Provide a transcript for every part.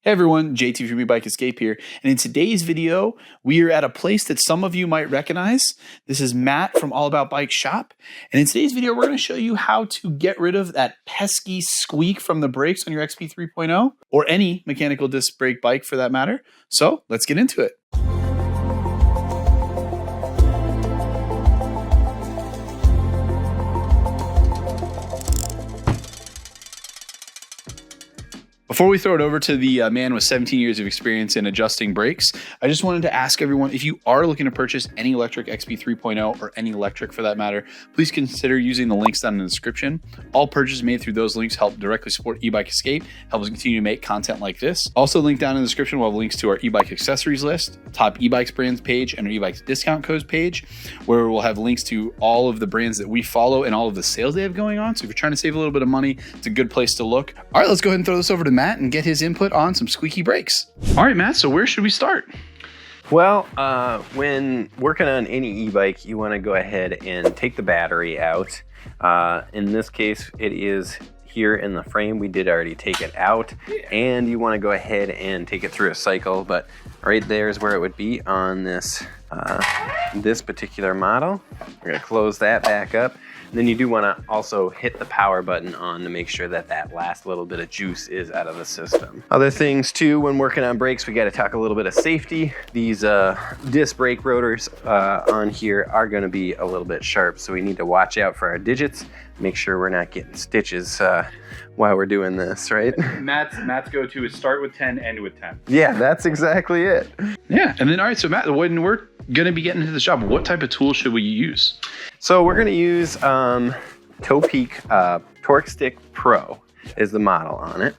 Hey everyone, JT from E-Bike Escape here, and in today's video, we are at a place that some of you might recognize. This is Matt from All About Bike Shop, and in today's video, we're going to show you how to get rid of that pesky squeak from the brakes on your XP 3.0, or any mechanical disc brake bike for that matter. So let's get into it. Before we throw it over to the man with 17 years of experience in adjusting brakes, I just wanted to ask everyone, if you are looking to purchase any Lectric XP 3.0 or any Lectric for that matter, please consider using the links down in the description. All purchases made through those links help directly support E-Bike Escape, help us continue to make content like this. Also linked down in the description, we'll have links to our e-bike accessories list, top e-bikes brands page, and our e-bikes discount codes page, where we'll have links to all of the brands that we follow and all of the sales they have going on. So if you're trying to save a little bit of money, it's a good place to look. All right, let's go ahead and throw this over to Matt and get his input on some squeaky brakes. All right, Matt, so where should we start? Well, when working on any e-bike, you want to go ahead and take the battery out. In this case, it is here in the frame. We did already take it out, and you want to go ahead and take it through a cycle, but right there is where it would be on this this particular model. We're going to close that back up. And then you do want to also hit the power button on to make sure that that last little bit of juice is out of the system. Other things too, when working on brakes, we got to talk a little bit of safety. These disc brake rotors on here are going to be a little bit sharp, so we need to watch out for our digits. Make sure we're not getting stitches while we're doing this, right? Matt's go-to is start with 10, end with 10. Yeah, that's exactly it. Yeah, and then all right, so Matt, when we're going to be getting into the shop, what type of tools should we use? So we're going to use Topeak Torq Stick Pro is the model on it.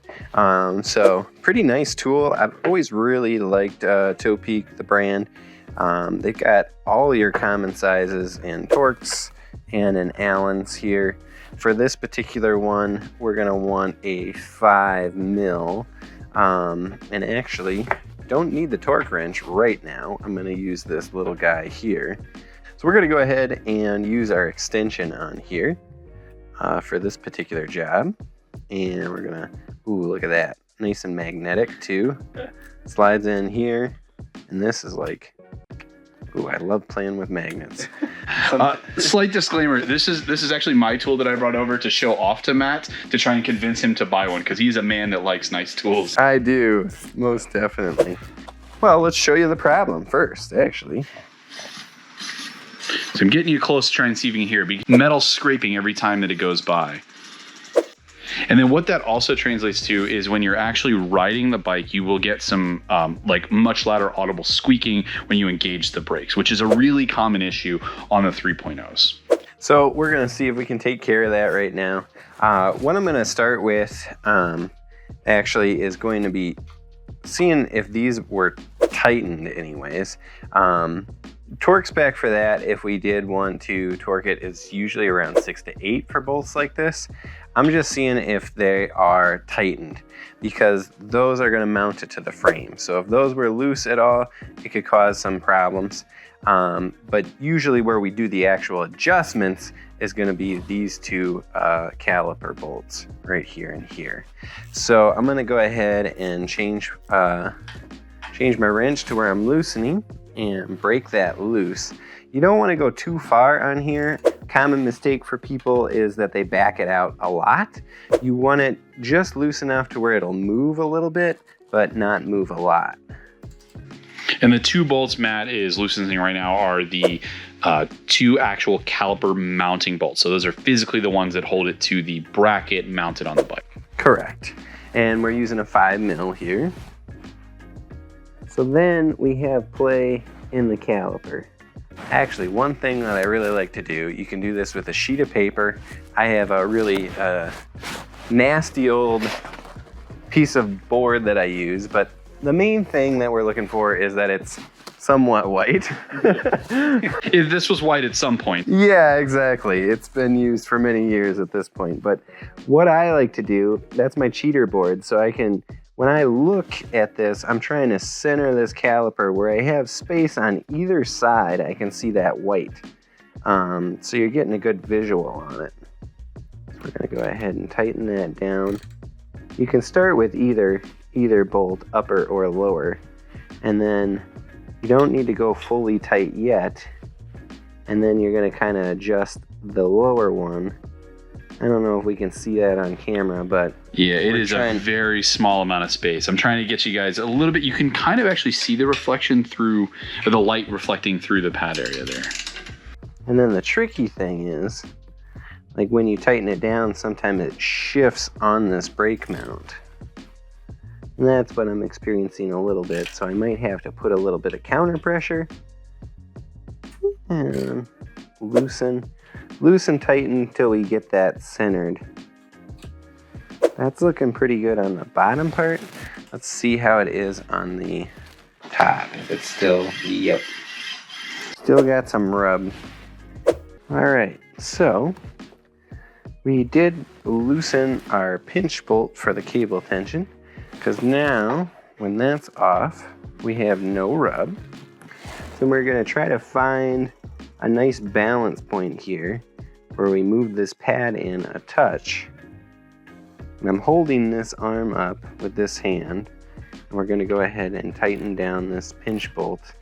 So pretty nice tool. I've always really liked Topeak, the brand. They've got all your common sizes in Torqs and in Allens here. For this particular one, we're going to want a 5 mil. And actually, don't need the torque wrench right now. I'm going to use this little guy here. So we're going to go ahead and use our extension on here for this particular job. And we're going to, ooh, look at that. Nice and magnetic too. Slides in here. And this is like, ooh, I love playing with magnets. Slight disclaimer, this is actually my tool that I brought over to show off to Matt to try and convince him to buy one, because he's a man that likes nice tools. I do, most definitely. Well, let's show you the problem first, actually. So I'm getting you close to try and see if you can hear it. Metal scraping every time that it goes by. And then what that also translates to is when you're actually riding the bike, you will get some like much louder audible squeaking when you engage the brakes, which is a really common issue on the 3.0s. So we're going to see if we can take care of that right now. What I'm going to start with actually is going to be seeing if these were tightened anyways. Torque spec for that, if we did want to torque it, is usually around 6 to 8 for bolts like this. I'm just seeing if they are tightened, because those are going to mount it to the frame. So if those were loose at all, it could cause some problems. But usually where we do the actual adjustments is going to be these two caliper bolts right here and here. So I'm going to go ahead and change my wrench to where I'm loosening and break that loose. You don't want to go too far on here. Common mistake for people is that they back it out a lot. You want it just loose enough to where it'll move a little bit, but not move a lot. And the two bolts Matt is loosening right now are the two actual caliper mounting bolts. So those are physically the ones that hold it to the bracket mounted on the bike. Correct. And we're using a 5 mil here. So then we have play in the caliper. Actually, one thing that I really like to do, you can do this with a sheet of paper. I have a really nasty old piece of board that I use, but the main thing that we're looking for is that it's somewhat white. If this was white at some point. Yeah, exactly. It's been used for many years at this point. But what I like to do, that's my cheater board, so I can, when I look at this, I'm trying to center this caliper where I have space on either side. I can see that white. So you're getting a good visual on it. So we're going to go ahead and tighten that down. You can start with either either bolt, upper or lower. And then you don't need to go fully tight yet. And then you're going to kind of adjust the lower one. I don't know if we can see that on camera, but yeah, it is a very small amount of space. I'm trying to get you guys a little bit. You can kind of actually see the reflection through, or the light reflecting through the pad area there. And then the tricky thing is, like when you tighten it down, sometimes it shifts on this brake mount. And that's what I'm experiencing a little bit. So I might have to put a little bit of counter pressure and loosen, tighten until we get that centered. That's looking pretty good on the bottom part. Let's see how it is on the top. It's still, yep. Still got some rub. All right, so we did loosen our pinch bolt for the cable tension, because now when that's off, we have no rub. So we're gonna try to find a nice balance point here where we move this pad in a touch. And I'm holding this arm up with this hand, and we're gonna go ahead and tighten down this pinch bolt.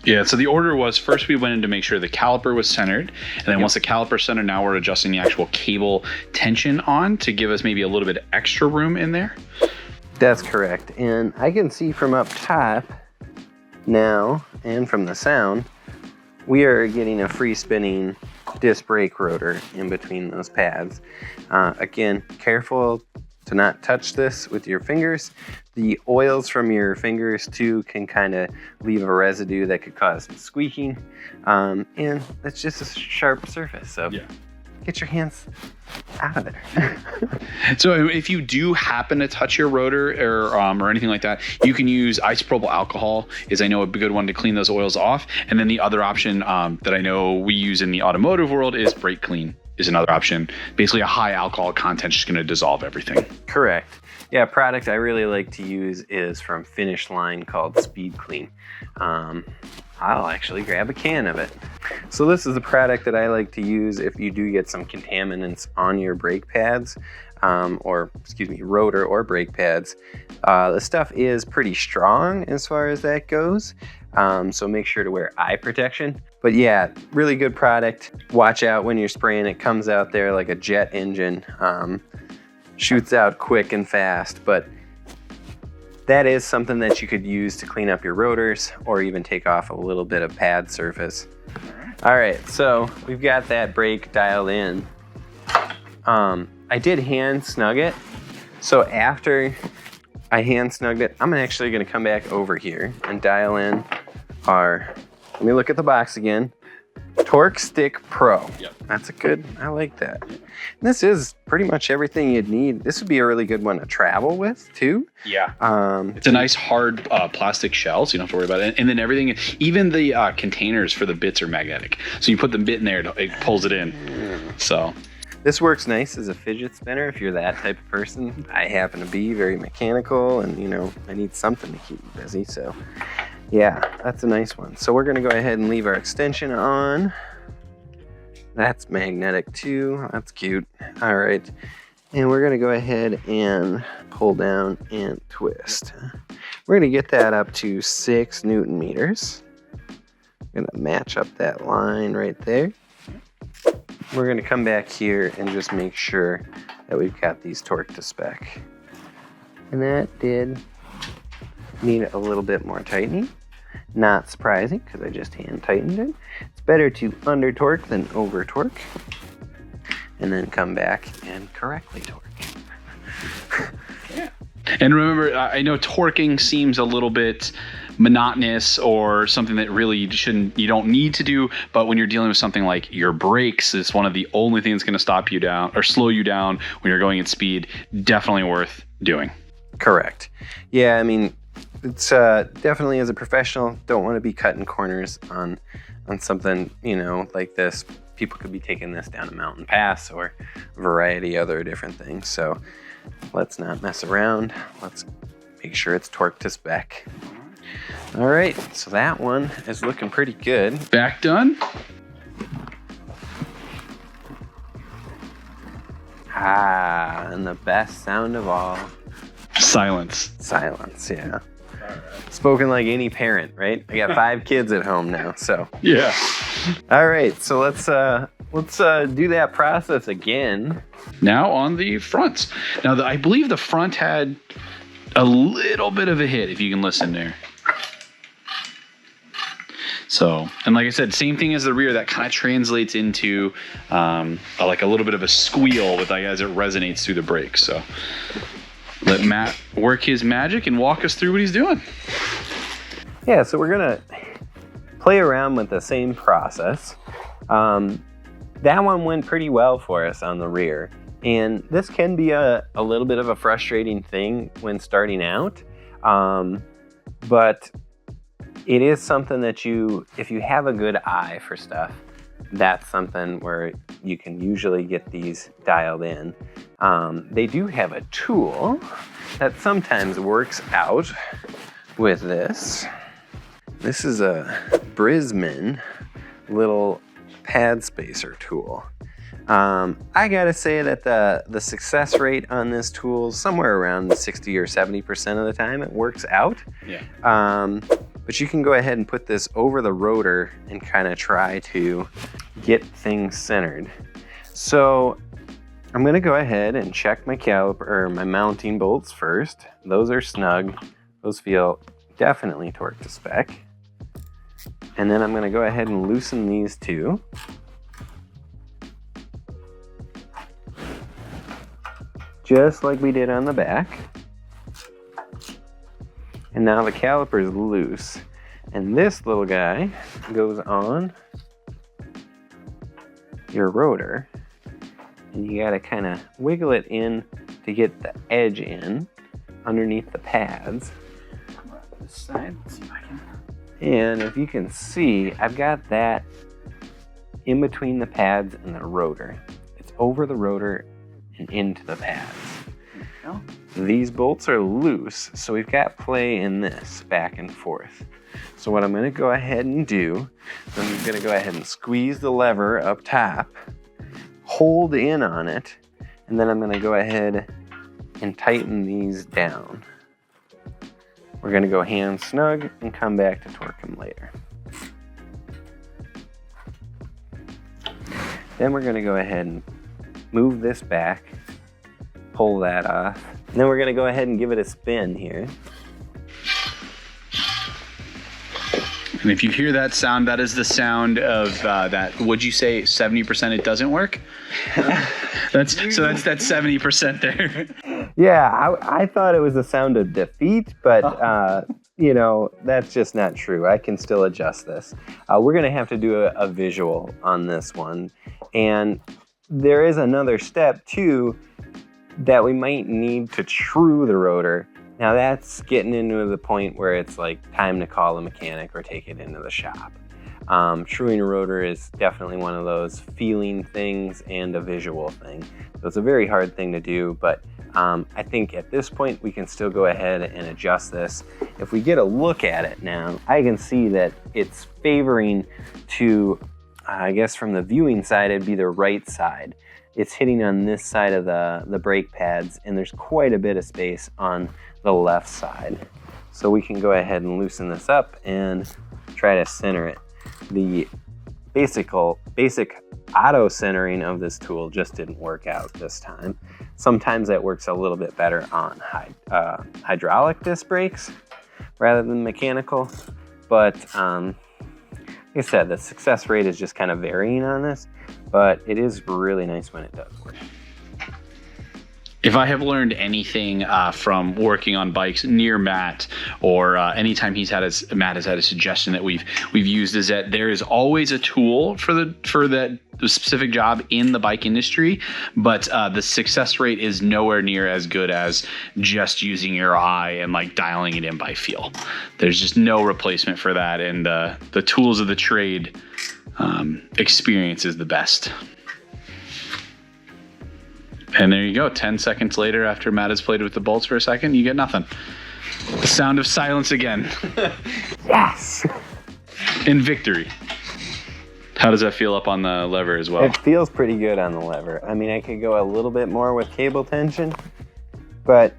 Yeah, so the order was, first we went in to make sure the caliper was centered, and then once the caliper's centered, now we're adjusting the actual cable tension on to give us maybe a little bit extra room in there. That's correct. And I can see from up top now, and from the sound, we are getting a free spinning disc brake rotor in between those pads. Again, careful to not touch this with your fingers. The oils from your fingers too can kind of leave a residue that could cause squeaking. And it's just a sharp surface, so yeah. Get your hands out of there. So if you do happen to touch your rotor or anything like that, you can use isopropyl alcohol, is I know a good one to clean those oils off. And then the other option that I know we use in the automotive world is brake clean is another option. Basically a high alcohol content, just going to dissolve everything. Correct. Yeah, a product I really like to use is from Finish Line called Speed Clean. I'll actually grab a can of it. So this is a product that I like to use if you do get some contaminants on your brake pads, rotor or brake pads. The stuff is pretty strong as far as that goes. So make sure to wear eye protection. But yeah, really good product. Watch out when you're spraying. It comes out there like a jet engine. Shoots out quick and fast, but that is something that you could use to clean up your rotors or even take off a little bit of pad surface. All right, so we've got that brake dialed in. I did hand snug it. So after I hand snugged it, I'm actually gonna come back over here and dial in our, let me look at the box again. Torq Stick Pro. Yep. That's a good, I like that. And this is pretty much everything you'd need. This would be a really good one to travel with too. Yeah. It's a nice hard plastic shell, so you don't have to worry about it. And then everything, even the containers for the bits are magnetic. So you put the bit in there, it pulls it in. So this works nice as a fidget spinner if you're that type of person. I happen to be very mechanical and, you know, I need something to keep me busy. So yeah, that's a nice one. So we're gonna go ahead and leave our extension on. That's magnetic too, that's cute. All right, and we're gonna go ahead and pull down and twist. We're gonna get that up to 6 Newton meters. I'm gonna match up that line right there. We're gonna come back here and just make sure that we've got these torqued to spec. And that did need a little bit more tightening. Not surprising, because I just hand tightened it. It's better to under torque than over torque. And then come back and correctly torque. Yeah. And remember, I know torquing seems a little bit monotonous or something that really you don't need to do, but when you're dealing with something like your brakes, it's one of the only things going to stop you down or slow you down when you're going at speed. Definitely worth doing. Correct. Yeah, I mean, it's definitely, as a professional, don't want to be cutting corners on something, you know, like this. People could be taking this down a mountain pass or a variety of other different things. So let's not mess around. Let's make sure it's torqued to spec. All right, so that one is looking pretty good. Back done. And the best sound of all. Silence. Silence, yeah. Spoken like any parent, right? I got 5 kids at home now, so. Yeah. All right, so let's do that process again. Now on the fronts. Now, I believe the front had a little bit of a hit, if you can listen there. So, and like I said, same thing as the rear, that kind of translates into like a little bit of a squeal with like as it resonates through the brakes. So let Matt work his magic and walk us through what he's doing. Yeah, so we're gonna play around with the same process. That one went pretty well for us on the rear. And this can be a little bit of a frustrating thing when starting out. But it is something that if you have a good eye for stuff, that's something where you can usually get these dialed in. They do have a tool that sometimes works out with this. This is a Birzman little pad spacer tool. I gotta say that the success rate on this tool is somewhere around 60 or 70% of the time it works out. Yeah. But you can go ahead and put this over the rotor and kind of try to get things centered. So I'm gonna go ahead and check my caliper, or my mounting bolts first. Those are snug. Those feel definitely torqued to spec. And then I'm gonna go ahead and loosen these two. Just like we did on the back. And now the caliper is loose. And this little guy goes on your rotor. And you gotta kind of wiggle it in to get the edge in underneath the pads. This side, let's see if I can. And if you can see, I've got that in between the pads and the rotor. It's over the rotor and into the pads. Oh. These bolts are loose, so we've got play in this back and forth. So what I'm gonna go ahead and do, I'm gonna go ahead and squeeze the lever up top, hold in on it, and then I'm gonna go ahead and tighten these down. We're gonna go hand snug and come back to torque them later. Then we're gonna go ahead and move this back, pull that off. And then we're gonna go ahead and give it a spin here. And if you hear that sound, that is the sound of that. Would you say 70% it doesn't work? that's 70% there. Yeah, I thought it was a sound of defeat, but you know, that's just not true. I can still adjust this. We're gonna have to do a visual on this one. And there is another step too that we might need to true the rotor. Now that's getting into the point where it's like time to call a mechanic or take it into the shop. Truing a rotor is definitely one of those feeling things and a visual thing. So it's a very hard thing to do, but I think at this point we can still go ahead and adjust this. If we get a look at it now, I can see that it's favoring to, I guess from the viewing side, it'd be the right side. It's hitting on this side of the brake pads, and there's quite a bit of space on the left side. So we can go ahead and loosen this up and try to center it. The basic auto centering of this tool just didn't work out this time. Sometimes that works a little bit better on hydraulic disc brakes rather than mechanical, but like I said, the success rate is just kind of varying on this, but it is really nice when it does work. If I have learned anything from working on bikes near Matt, or anytime Matt has had a suggestion that we've used, is that there is always a tool for that specific job in the bike industry, but the success rate is nowhere near as good as just using your eye and like dialing it in by feel. There's just no replacement for that, and the tools of the trade experience is the best. And there you go. 10 seconds later, after Matt has played with the bolts for a second, you get nothing. The sound of silence again. Yes! In victory. How does that feel up on the lever as well? It feels pretty good on the lever. I mean, I could go a little bit more with cable tension, but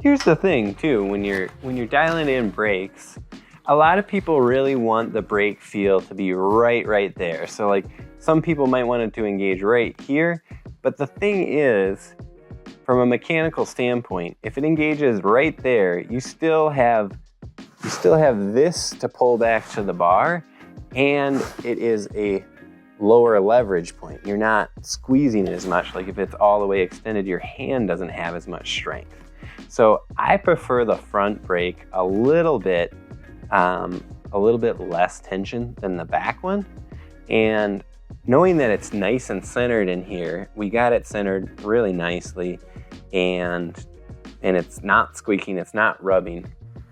here's the thing too, when you're dialing in brakes, a lot of people really want the brake feel to be right there. So like some people might want it to engage right here, but the thing is, from a mechanical standpoint, if it engages right there, you still have this to pull back to the bar, and it is a lower leverage point. You're not squeezing it as much. Like if it's all the way extended, your hand doesn't have as much strength. So I prefer the front brake a little bit less tension than the back one. And knowing that it's nice and centered in here, we got it centered really nicely, and it's not squeaking, it's not rubbing.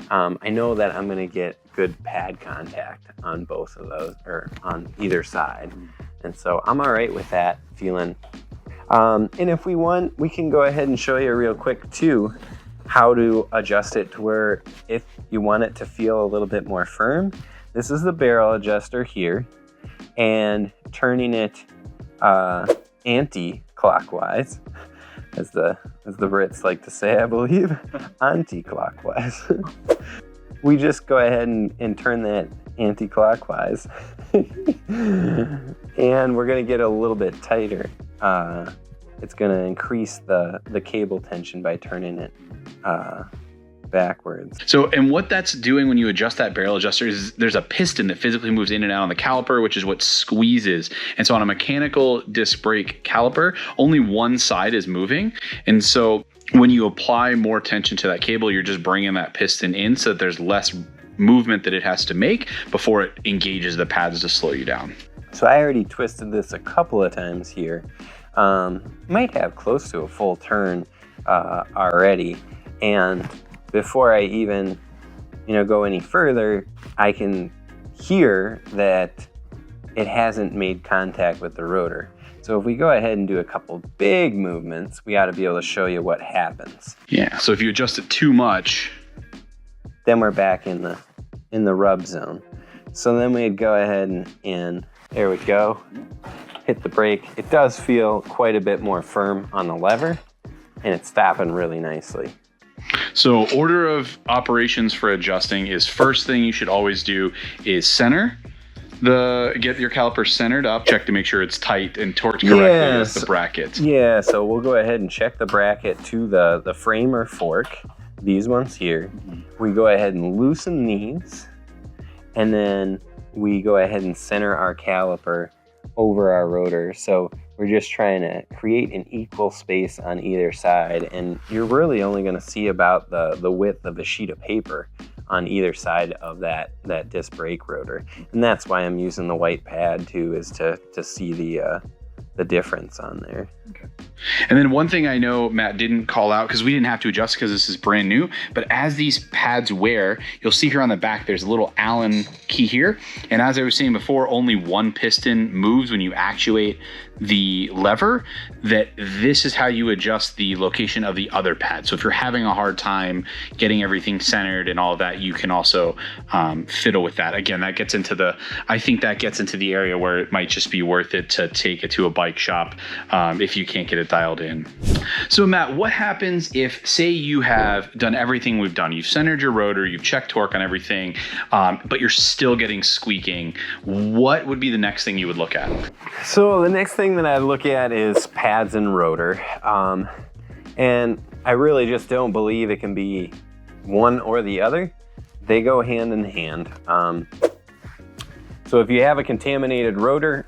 I know that I'm gonna get good pad contact on both of those, or on either side. And so I'm all right with that feeling. And if we want, we can go ahead and show you real quick too, how to adjust it to where if you want it to feel a little bit more firm. This is the barrel adjuster here, and turning it anti-clockwise, as the Brits like to say, I believe, anti-clockwise. We just go ahead and turn that anti-clockwise, and we're gonna get a little bit tighter. It's gonna increase the cable tension by turning it backwards. So, and what that's doing when you adjust that barrel adjuster is there's a piston that physically moves in and out on the caliper, which is what squeezes. And so on a mechanical disc brake caliper, only one side is moving. And so when you apply more tension to that cable, you're just bringing that piston in so that there's less movement that it has to make before it engages the pads to slow you down. So I already twisted this a couple of times here. Might have close to a full turn already. And before I even, go any further, I can hear that it hasn't made contact with the rotor. So if we go ahead and do a couple big movements, we ought to be able to show you what happens. Yeah, so if you adjust it too much, then we're back in the rub zone. So then we'd go ahead and there we go, hit the brake. It does feel quite a bit more firm on the lever, and it's stopping really nicely. So order of operations for adjusting is, first thing you should always do is center. Get your caliper centered up, check to make sure it's tight and torqued correctly with the bracket. Yeah, so we'll go ahead and check the bracket to the frame or fork, these ones here. We go ahead and loosen these, and then we go ahead and center our caliper over our rotor. So we're just trying to create an equal space on either side, and you're really only going to see about the width of a sheet of paper on either side of that disc brake rotor. And that's why I'm using the white pad too, is to see the difference on there. Okay. And then one thing I know Matt didn't call out, because we didn't have to adjust because this is brand new, but as these pads wear, you'll see here on the back there's a little Allen key here. And as I was saying before, only one piston moves when you actuate the lever. That this is how you adjust the location of the other pad. So if you're having a hard time getting everything centered and all of that, you can also fiddle with that. Again, I think that gets into the area where it might just be worth it to take it to a bike shop if you can't get it dialed in. So Matt, what happens if, say you have done everything we've done, you've centered your rotor, you've checked torque on everything, but you're still getting squeaking? What would be the next thing you would look at? So the next thing that I look at is pads and rotor. And I really just don't believe it can be one or the other. They go hand in hand. So if you have a contaminated rotor,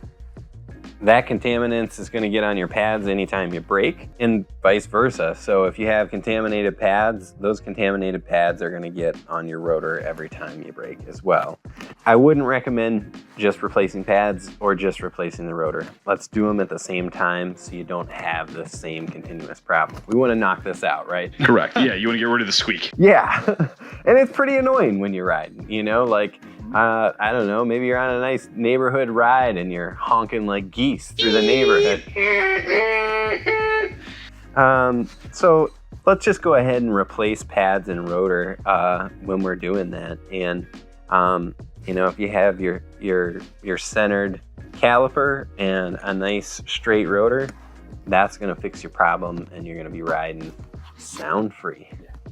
that contaminants is going to get on your pads anytime you brake, and vice versa. So if you have contaminated pads, those contaminated pads are going to get on your rotor every time you brake as well. I wouldn't recommend just replacing pads or just replacing the rotor. Let's do them at the same time so you don't have the same continuous problem. We want to knock this out, right? Correct. Yeah, you want to get rid of the squeak. Yeah. And it's pretty annoying when you're riding, I don't know, maybe you're on a nice neighborhood ride and you're honking like geese through the neighborhood. So let's just go ahead and replace pads and rotor when we're doing that. And You know, if you have your centered caliper and a nice straight rotor, that's going to fix your problem, and you're going to be riding sound free.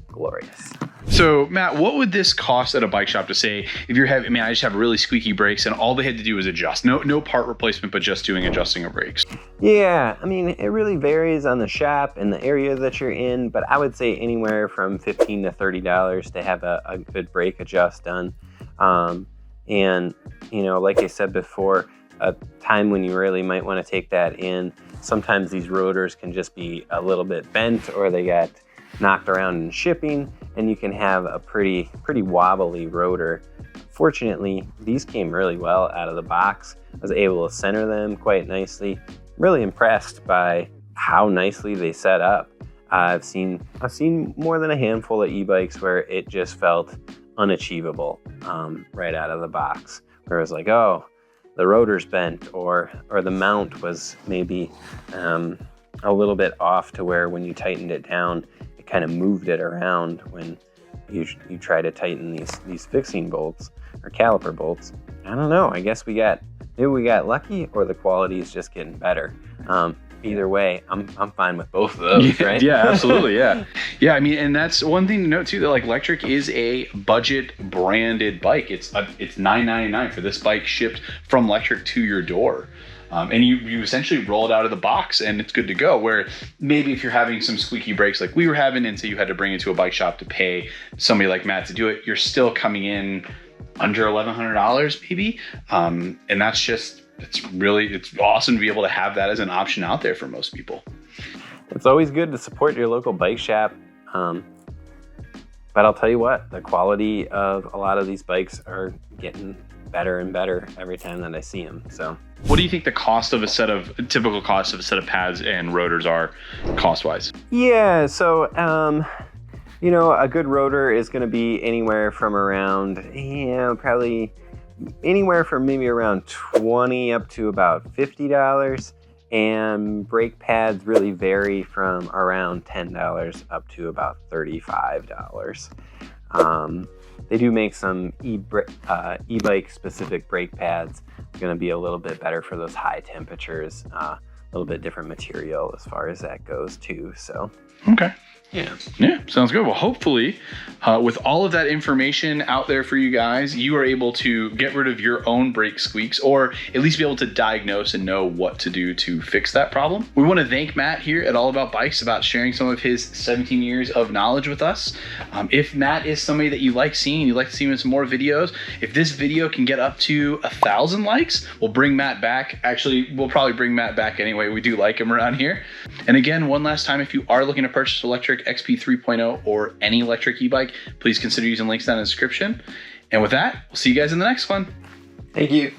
Glorious. So Matt, what would this cost at a bike shop to say if you're having, I just have really squeaky brakes and all they had to do was adjust, no part replacement, but just adjusting of brakes? Yeah, I mean, it really varies on the shop and the area that you're in, but I would say anywhere from $15 to $30 to have a good brake adjust done. And, you know, like I said before, a time when you really might want to take that in, sometimes these rotors can just be a little bit bent or they got knocked around in shipping, and you can have a pretty wobbly rotor. Fortunately, these came really well out of the box. I was able to center them quite nicely. Really impressed by how nicely they set up. I've seen more than a handful of e-bikes where it just felt unachievable right out of the box, where it was like, oh, the rotor's bent, or the mount was maybe a little bit off to where when you tightened it down, it kind of moved it around when you try to tighten these fixing bolts or caliper bolts. I don't know. I guess maybe we got lucky, or the quality is just getting better. Either way, I'm fine with both of those, right? Yeah, absolutely. Yeah. Yeah. I mean, and that's one thing to note too, that like Lectric is a budget branded bike. It's $9.99 for this bike shipped from Lectric to your door. And you essentially roll it out of the box and it's good to go. Where maybe if you're having some squeaky brakes like we were having, and so you had to bring it to a bike shop to pay somebody like Matt to do it, you're still coming in under $1,100 maybe. And that's just, it's awesome to be able to have that as an option out there for most people. It's always good to support your local bike shop. But I'll tell you what, the quality of a lot of these bikes are getting better and better every time that I see them. So what do you think the typical cost of a set of pads and rotors are cost-wise? Yeah, so you know, a good rotor is going to be anywhere from around, probably anywhere from maybe around $20 up to about $50. And brake pads really vary from around $10 up to about $35. They do make some e-bike specific brake pads. It's going to be a little bit better for those high temperatures, a little bit different material as far as that goes too. So okay. Yeah, sounds good. Well, hopefully, with all of that information out there for you guys, you are able to get rid of your own brake squeaks, or at least be able to diagnose and know what to do to fix that problem. We want to thank Matt here at All About Bikes about sharing some of his 17 years of knowledge with us. If Matt is somebody that you like seeing, you'd like to see him in some more videos, if this video can get up to 1,000 likes, we'll bring Matt back. Actually, we'll probably bring Matt back anyway. We do like him around here. And again, one last time, if you are looking to purchase Lectric XP 3.0 or any electric e-bike, please consider using links down in the description. And with that, we'll see you guys in the next one. Thank you.